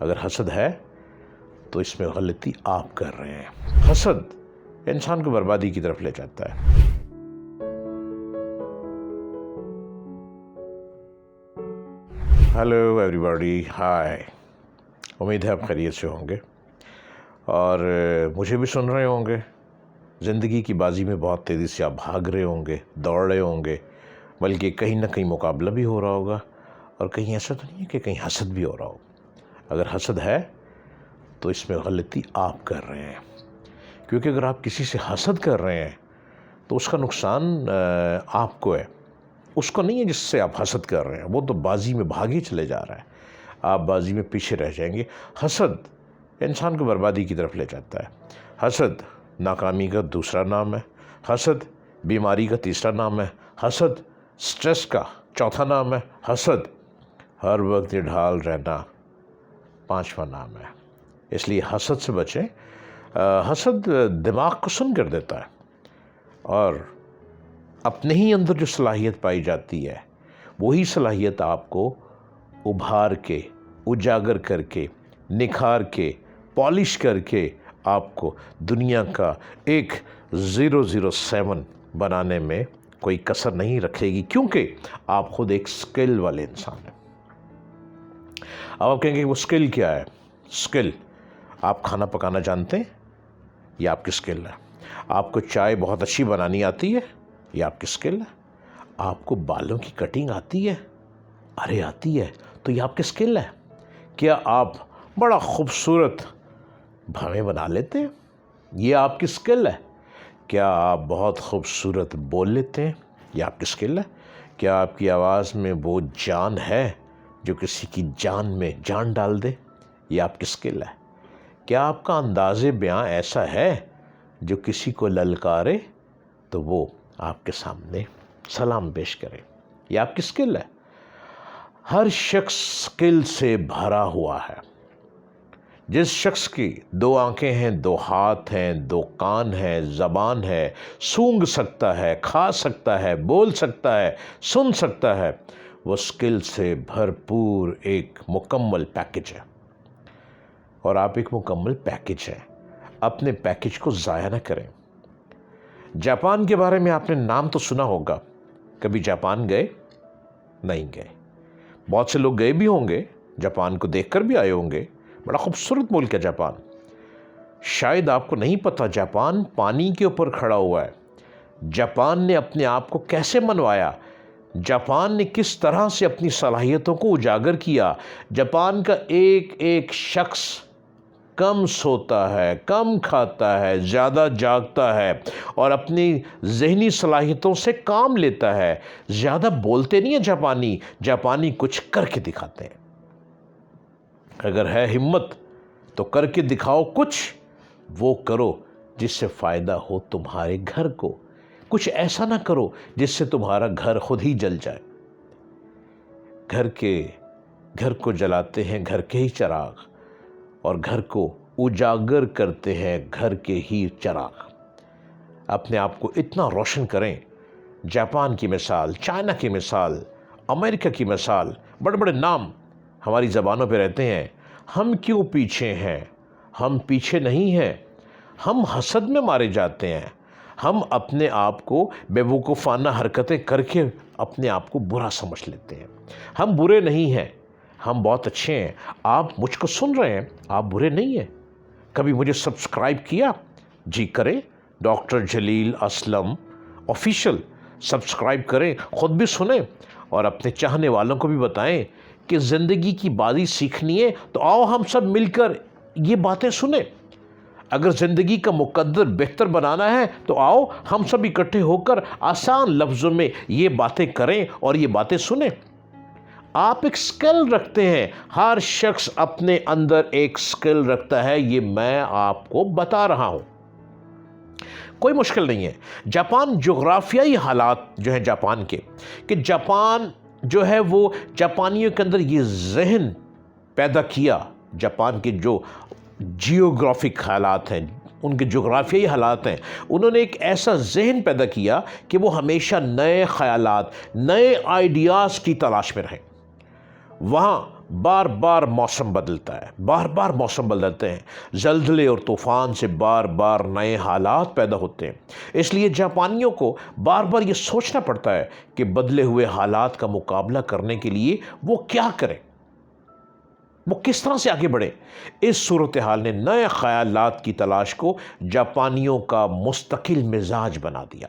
اگر حسد ہے تو اس میں غلطی آپ کر رہے ہیں۔ حسد انسان کو بربادی کی طرف لے جاتا ہے۔ ہیلو ایوری باڈی، ہائے، امید ہے آپ خیریت سے ہوں گے اور مجھے بھی سن رہے ہوں گے۔ زندگی کی بازی میں بہت تیزی سے آپ بھاگ رہے ہوں گے، دوڑ رہے ہوں گے، بلکہ کہیں نہ کہیں مقابلہ بھی ہو رہا ہوگا، اور کہیں ایسا تو نہیں ہے کہ کہیں حسد بھی ہو رہا ہو۔ اگر حسد ہے تو اس میں غلطی آپ کر رہے ہیں، کیونکہ اگر آپ کسی سے حسد کر رہے ہیں تو اس کا نقصان آپ کو ہے، اس کو نہیں ہے جس سے آپ حسد کر رہے ہیں۔ وہ تو بازی میں بھاگے چلے جا رہا ہے، آپ بازی میں پیچھے رہ جائیں گے۔ حسد انسان کو بربادی کی طرف لے جاتا ہے۔ حسد ناکامی کا دوسرا نام ہے، حسد بیماری کا تیسرا نام ہے، حسد سٹریس کا چوتھا نام ہے، حسد ہر وقت ڈھال رہنا پانچواں نام ہے۔ اس لیے حسد سے بچیں۔ حسد دماغ کو سن کر دیتا ہے، اور اپنے ہی اندر جو صلاحیت پائی جاتی ہے وہی صلاحیت آپ کو ابھار کے، اجاگر کر کے، نکھار کے، پالش کر کے آپ کو دنیا کا ایک 007 بنانے میں کوئی کسر نہیں رکھے گی، کیونکہ آپ خود ایک سکل والے انسان ہیں۔ اب آپ کہیں گے وہ سکل کیا ہے؟ سکل، آپ کھانا پکانا جانتے ہیں، یہ آپ کی سکل ہے۔ آپ کو چائے بہت اچھی بنانی آتی ہے، یہ آپ کی سکل ہے۔ آپ کو بالوں کی کٹنگ آتی ہے، ارے آتی ہے، تو یہ آپ کی سکل ہے۔ کیا آپ بڑا خوبصورت بھویں بنا لیتے ہیں؟ یہ آپ کی سکل ہے۔ کیا آپ بہت خوبصورت بول لیتے ہیں؟ یہ آپ کی سکل ہے۔ کیا آپ کی آواز میں وہ جان ہے جو کسی کی جان میں جان ڈال دے؟ یہ آپ کی سکل ہے۔ کیا آپ کا انداز بیاں ایسا ہے جو کسی کو للکارے تو وہ آپ کے سامنے سلام پیش کرے؟ یہ آپ کی سکل ہے۔ ہر شخص سکل سے بھرا ہوا ہے۔ جس شخص کی 2 آنکھیں ہیں، 2 ہاتھ ہیں، 2 کان ہیں، زبان ہے، سونگھ سکتا ہے، کھا سکتا ہے، بول سکتا ہے، سن سکتا ہے، وہ سکل سے بھرپور ایک مکمل پیکج ہے، اور آپ ایک مکمل پیکج ہیں۔ اپنے پیکج کو ضائع نہ کریں۔ جاپان کے بارے میں آپ نے نام تو سنا ہوگا، کبھی جاپان گئے؟ نہیں گئے۔ بہت سے لوگ گئے بھی ہوں گے، جاپان کو دیکھ کر بھی آئے ہوں گے، بڑا خوبصورت ملک ہے جاپان۔ شاید آپ کو نہیں پتہ جاپان پانی کے اوپر کھڑا ہوا ہے۔ جاپان نے اپنے آپ کو کیسے منوایا، جاپان نے کس طرح سے اپنی صلاحیتوں کو اجاگر کیا۔ جاپان کا ایک ایک شخص کم سوتا ہے، کم کھاتا ہے، زیادہ جاگتا ہے، اور اپنی ذہنی صلاحیتوں سے کام لیتا ہے۔ زیادہ بولتے نہیں ہیں جاپانی، جاپانی کچھ کر کے دکھاتے ہیں۔ اگر ہے ہمت تو کر کے دکھاؤ، کچھ وہ کرو جس سے فائدہ ہو تمہارے گھر کو۔ کچھ ایسا نہ کرو جس سے تمہارا گھر خود ہی جل جائے۔ گھر کو جلاتے ہیں گھر کے ہی چراغ، اور گھر کو اجاگر کرتے ہیں گھر کے ہی چراغ۔ اپنے آپ کو اتنا روشن کریں۔ جاپان کی مثال، چائنا کی مثال، امریکہ کی مثال، بڑے بڑے نام ہماری زبانوں پہ رہتے ہیں۔ ہم کیوں پیچھے ہیں؟ ہم پیچھے نہیں ہیں، ہم حسد میں مارے جاتے ہیں۔ ہم اپنے آپ کو بے وقوفانہ حرکتیں کر کے اپنے آپ کو برا سمجھ لیتے ہیں۔ ہم برے نہیں ہیں، ہم بہت اچھے ہیں۔ آپ مجھ کو سن رہے ہیں، آپ برے نہیں ہیں۔ کبھی مجھے سبسکرائب کیا؟ جی کریں، ڈاکٹر جلیل اسلم آفیشیل سبسکرائب کریں، خود بھی سنیں، اور اپنے چاہنے والوں کو بھی بتائیں کہ زندگی کی بازی سیکھنی ہے تو آؤ ہم سب مل کر یہ باتیں سنیں۔ اگر زندگی کا مقدر بہتر بنانا ہے تو آؤ ہم سب اکٹھے ہو کر آسان لفظوں میں یہ باتیں کریں اور یہ باتیں سنیں۔ آپ ایک سکل رکھتے ہیں، ہر شخص اپنے اندر ایک سکل رکھتا ہے، یہ میں آپ کو بتا رہا ہوں، کوئی مشکل نہیں ہے۔ جاپان جغرافیائی حالات جو ہیں جاپان کے، کہ جاپان جو ہے وہ جاپانیوں کے اندر یہ ذہن پیدا کیا، جاپان کے جو جیوگرافک حالات ہیں، ان کے جغرافیائی حالات ہیں، انہوں نے ایک ایسا ذہن پیدا کیا کہ وہ ہمیشہ نئے خیالات، نئے آئیڈیاز کی تلاش میں رہیں۔ وہاں بار بار موسم بدلتا ہے، بار بار موسم بدلتے ہیں، زلزلے اور طوفان سے بار بار نئے حالات پیدا ہوتے ہیں۔ اس لیے جاپانیوں کو بار بار یہ سوچنا پڑتا ہے کہ بدلے ہوئے حالات کا مقابلہ کرنے کے لیے وہ کیا کریں، وہ کس طرح سے آگے بڑھیں۔ اس صورتحال نے نئے خیالات کی تلاش کو جاپانیوں کا مستقل مزاج بنا دیا۔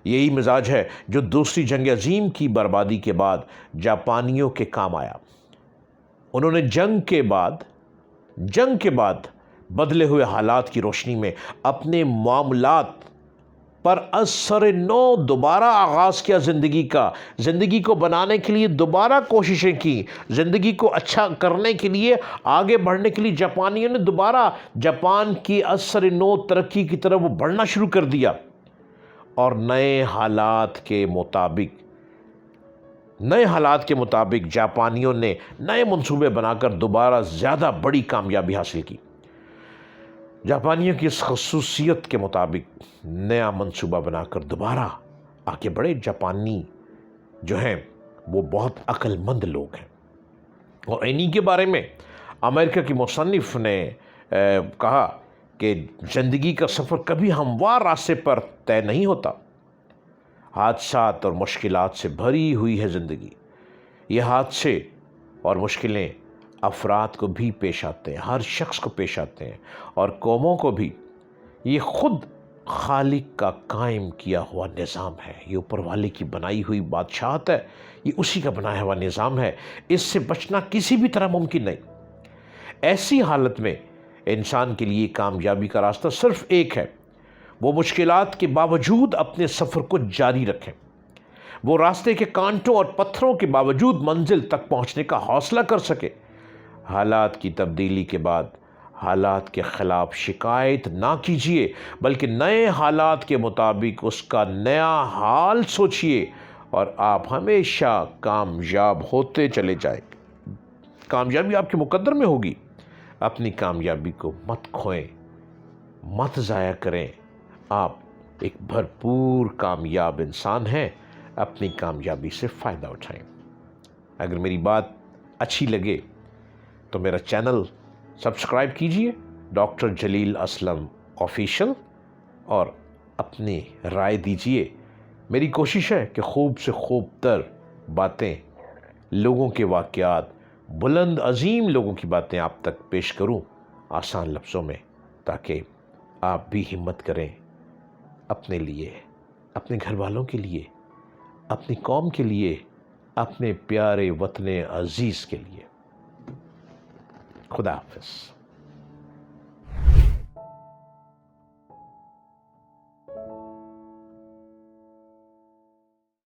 یہی مزاج ہے جو دوسری جنگ عظیم کی بربادی کے بعد جاپانیوں کے کام آیا۔ انہوں نے جنگ کے بعد بدلے ہوئے حالات کی روشنی میں اپنے معاملات پر از سر نو دوبارہ آغاز کیا زندگی کو بنانے کے لیے دوبارہ کوششیں کی، زندگی کو اچھا کرنے کے لیے، آگے بڑھنے کے لیے جاپانیوں نے دوبارہ جاپان کی از سر نو ترقی کی طرف وہ بڑھنا شروع کر دیا، اور نئے حالات کے مطابق جاپانیوں نے نئے منصوبے بنا کر دوبارہ زیادہ بڑی کامیابی حاصل کی۔ جاپانیوں کی اس خصوصیت کے مطابق نیا منصوبہ بنا کر دوبارہ آگے بڑے جاپانی جو ہیں وہ بہت عقل مند لوگ ہیں، اور انہی کے بارے میں امریکہ کی مصنف نے کہا کہ زندگی کا سفر کبھی ہموار راستے پر طے نہیں ہوتا، حادثات اور مشکلات سے بھری ہوئی ہے زندگی۔ یہ حادثے اور مشکلیں افراد کو بھی پیش آتے ہیں، ہر شخص کو پیش آتے ہیں، اور قوموں کو بھی۔ یہ خود خالق کا قائم کیا ہوا نظام ہے، یہ اوپر والے کی بنائی ہوئی بادشاہت ہے، یہ اسی کا بنایا ہوا نظام ہے، اس سے بچنا کسی بھی طرح ممکن نہیں۔ ایسی حالت میں انسان کے لیے کامیابی کا راستہ صرف ایک ہے، وہ مشکلات کے باوجود اپنے سفر کو جاری رکھیں، وہ راستے کے کانٹوں اور پتھروں کے باوجود منزل تک پہنچنے کا حوصلہ کر سکے۔ حالات کی تبدیلی کے بعد حالات کے خلاف شکایت نہ کیجیے، بلکہ نئے حالات کے مطابق اس کا نیا حال سوچیے، اور آپ ہمیشہ کامیاب ہوتے چلے جائیں۔ کامیابی آپ کے مقدر میں ہوگی۔ اپنی کامیابی کو مت کھوئیں، مت ضائع کریں۔ آپ ایک بھرپور کامیاب انسان ہیں، اپنی کامیابی سے فائدہ اٹھائیں۔ اگر میری بات اچھی لگے تو میرا چینل سبسکرائب کیجئے، ڈاکٹر جلیل اسلم آفیشل، اور اپنی رائے دیجئے۔ میری کوشش ہے کہ خوب سے خوب تر باتیں، لوگوں کے واقعات، بلند عظیم لوگوں کی باتیں آپ تک پیش کروں آسان لفظوں میں، تاکہ آپ بھی ہمت کریں اپنے لیے، اپنے گھر والوں کے لیے، اپنی قوم کے لیے، اپنے پیارے وطن عزیز کے لیے۔ خدا حافظ۔